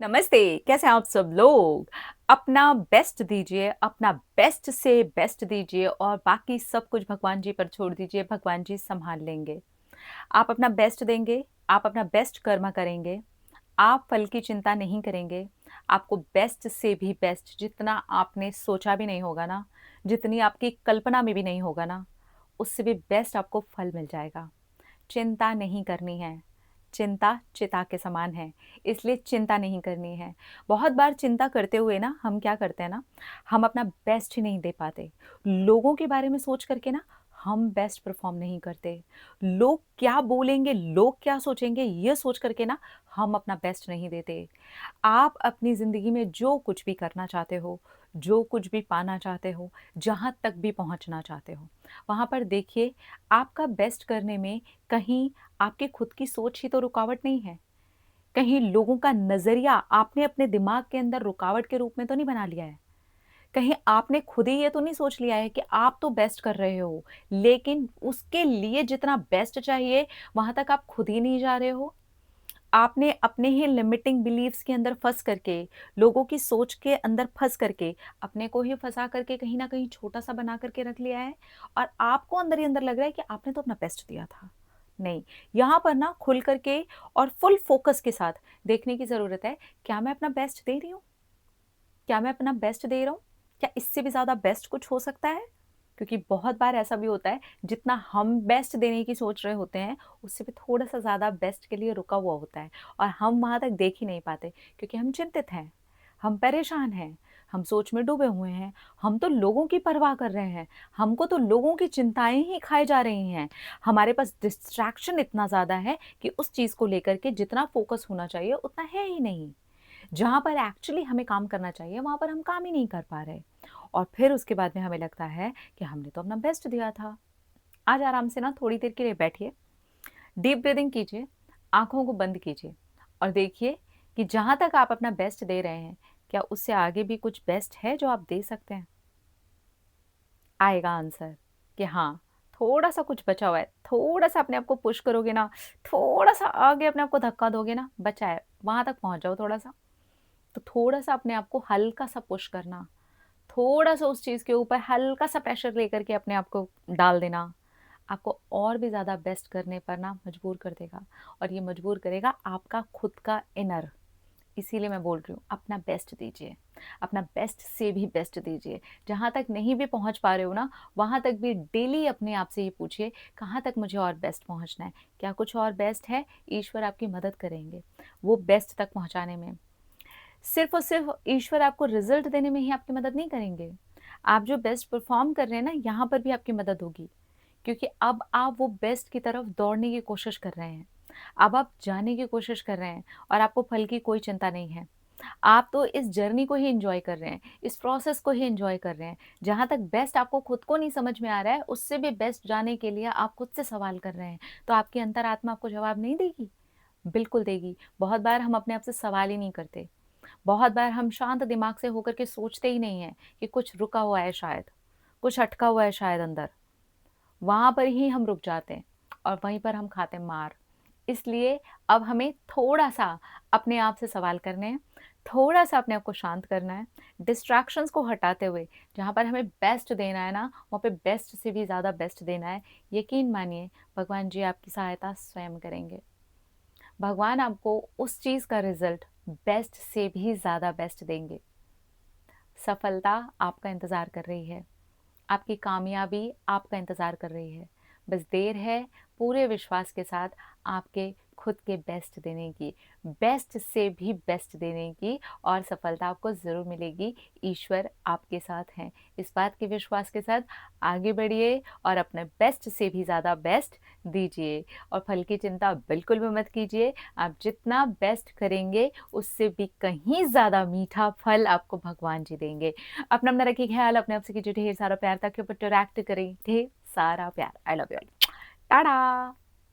नमस्ते, कैसे हैं आप सब लोग? अपना बेस्ट दीजिए, अपना बेस्ट से बेस्ट दीजिए और बाकी सब कुछ भगवान जी पर छोड़ दीजिए, भगवान जी सँभाल लेंगे। आप अपना बेस्ट देंगे, आप अपना बेस्ट कर्म करेंगे, आप फल की चिंता नहीं करेंगे, आपको बेस्ट से भी बेस्ट जितना आपने सोचा भी नहीं होगा ना, जितनी आपकी कल्पना में भी नहीं होगा ना, उससे भी बेस्ट आपको फल मिल जाएगा। चिंता नहीं करनी है। चिंता चिता के समान है, इसलिए चिंता नहीं करनी है। बहुत बार चिंता करते हुए ना हम क्या करते हैं ना, हम अपना बेस्ट ही नहीं दे पाते। लोगों के बारे में सोच करके ना हम बेस्ट परफ़ॉर्म नहीं करते। लोग क्या बोलेंगे, लोग क्या सोचेंगे, ये सोच करके ना हम अपना बेस्ट नहीं देते। आप अपनी ज़िंदगी में जो कुछ भी करना चाहते हो, जो कुछ भी पाना चाहते हो, जहाँ तक भी पहुँचना चाहते हो, वहाँ पर देखिए आपका बेस्ट करने में कहीं आपकी खुद की सोच ही तो रुकावट नहीं है। कहीं लोगों का नज़रिया आपने अपने दिमाग के अंदर रुकावट के रूप में तो नहीं बना लिया है। कहीं आपने खुद ही ये तो नहीं सोच लिया है कि आप तो बेस्ट कर रहे हो, लेकिन उसके लिए जितना बेस्ट चाहिए, वहाँ तक आप खुद ही नहीं जा रहे हो। आपने अपने ही लिमिटिंग बिलीफ्स के अंदर फँस करके, लोगों की सोच के अंदर फँस करके, अपने को ही फँसा करके कहीं न कहीं छोटा-सा बना करके रख लिया है और आपको अंदर ही अंदर लग रहा है कि आपने तो अपना बेस्ट दिया था। नहीं, यहाँ पर ना खुल करके और फुल फ़ोकस के साथ देखने की ज़रूरत है, क्या मैं अपना बेस्ट दे रही हूँ? क्या मैं अपना बेस्ट दे रहा हूँ? क्या इससे भी ज़्यादा बेस्ट कुछ हो सकता है? क्योंकि बहुत बार ऐसा भी होता है, जितना हम बेस्ट देने की सोच रहे होते हैं, उससे भी थोड़ा-सा ज़्यादा बेस्ट के लिए रुका हुआ होता है और हम वहाँ तक देख ही नहीं पाते क्योंकि हम चिंतित हैं, हम परेशान हैं, हम सोच में डूबे हुए हैं, हम तो लोगों की परवाह कर रहे हैं, हमको तो लोगों की चिंताएँ ही खाए जा रही हैं। हमारे पास डिस्ट्रैक्शन इतना ज़्यादा है कि उस चीज़ को लेकर के जितना फ़ोकस होना चाहिए, उतना है ही नहीं। जहाँ पर एक्चुअली हमें काम करना चाहिए, वहाँ पर हम काम ही नहीं कर पा रहे। और फिर उसके बाद में हमें लगता है कि हमने तो अपना बेस्ट दिया था। आज आराम से ना थोड़ी देर के लिए बैठिए, डीप ब्रीथिंग कीजिए, आँखों को बंद कीजिए और देखिए कि जहाँ तक आप अपना बेस्ट दे रहे हैं, क्या उससे आगे भी कुछ बेस्ट है जो आप दे सकते हैं? आएगा आंसर कि हाँ, थोड़ा-सा कुछ बचा हुआ है, थोड़ा-सा अपने आप को पुश करोगे ना, थोड़ा-सा आगे अपने आप को धक्का दोगे ना, बचा है, वहाँ तक पहुँच जाओ थोड़ा-सा। तो थोड़ा-सा अपने आप को हल्का-सा पुश करना, थोड़ा-सा उस चीज़ के ऊपर हल्का-सा प्रेशर लेकर के अपने आप को डाल देना, आपको और भी ज़्यादा बेस्ट करने पर ना मजबूर कर देगा और ये मजबूर करेगा आपका खुद का इनर। इसीलिए मैं बोल रही हूँ, अपना बेस्ट दीजिए, अपना बेस्ट से भी बेस्ट दीजिए। जहाँ तक नहीं भी पहुँच पा रहे हो ना, वहाँ तक भी डेली अपने आप से ये पूछिए, कहाँ तक मुझे और बेस्ट पहुँचना है? क्या कुछ और बेस्ट है? ईश्वर आपकी मदद करेंगे, वो बेस्ट तक पहुँचाने में। सिर्फ़ और सिर्फ़ ईश्वर आपको रिज़ल्ट देने में ही आपकी मदद नहीं करेंगे। आप जो बेस्ट परफ़ॉर्म कर रहे हैं ना, यहाँ पर भी आपकी मदद होगी। क्योंकि अब आप वो बेस्ट की तरफ दौड़ने की कोशिश कर रहे हैं। अब आप जाने की कोशिश कर रहे हैं और आपको फल की कोई चिंता नहीं है। आप तो इस जर्नी को ही एन्जॉय कर रहे हैं, इस प्रोसेस को ही एन्जॉय कर रहे हैं। जहाँ तक बेस्ट आपको खुद को नहीं समझ में आ रहा है, उससे भी बेस्ट जाने के लिए आप खुद से सवाल कर रहे हैं। तो आपकी अंतरात्मा आपको जवाब नहीं देगी? बिल्कुल देगी। बहुत बार हम अपने आप से सवाल ही नहीं करते। बहुत बार हम शांत दिमाग से होकर के सोचते ही नहीं हैं कि कुछ रुका हुआ है शायद, कुछ अटका हुआ है शायद अंदर। वहाँ पर ही हम रुक जाते हैं और वहीं पर हम खाते हैं मार। इसलिए अब हमें थोड़ा-सा अपने आप से सवाल करने हैं, थोड़ा-सा अपने आप को शांत करना है, डिस्ट्रैक्शंस को हटाते हुए जहाँ पर हमें बेस्ट देना है ना, वहाँ पे बेस्ट से भी ज़्यादा बेस्ट देना है। यकीन मानिए भगवान जी आपकी सहायता स्वयं करेंगे। भगवान आपको उस चीज़ का रिज़ल्ट बेस्ट से भी ज़्यादा बेस्ट देंगे। सफलता आपका इंतज़ार कर रही है। आपकी कामयाबी आपका इंतज़ार कर रही है। बस देर है पूरे विश्वास के साथ आपके खुद के बेस्ट देने की, बेस्ट से भी बेस्ट देने की और सफलता आपको ज़रूर मिलेगी। ईश्वर आपके साथ हैं। इस बात के विश्वास के साथ आगे बढ़िए और अपने बेस्ट से भी ज़्यादा बेस्ट दीजिए और फल की चिंता बिल्कुल भी मत कीजिए। आप जितना बेस्ट करेंगे उससे भी कहीं ज़्यादा मीठा फल आपको भगवान जी देंगे। अपना रखिए ख्याल, अपने आप से कीजिए ढेर सारा प्यार ताकि ऊपर इंटरैक्ट करें ढेर सारा प्यार। I love you all. Tata.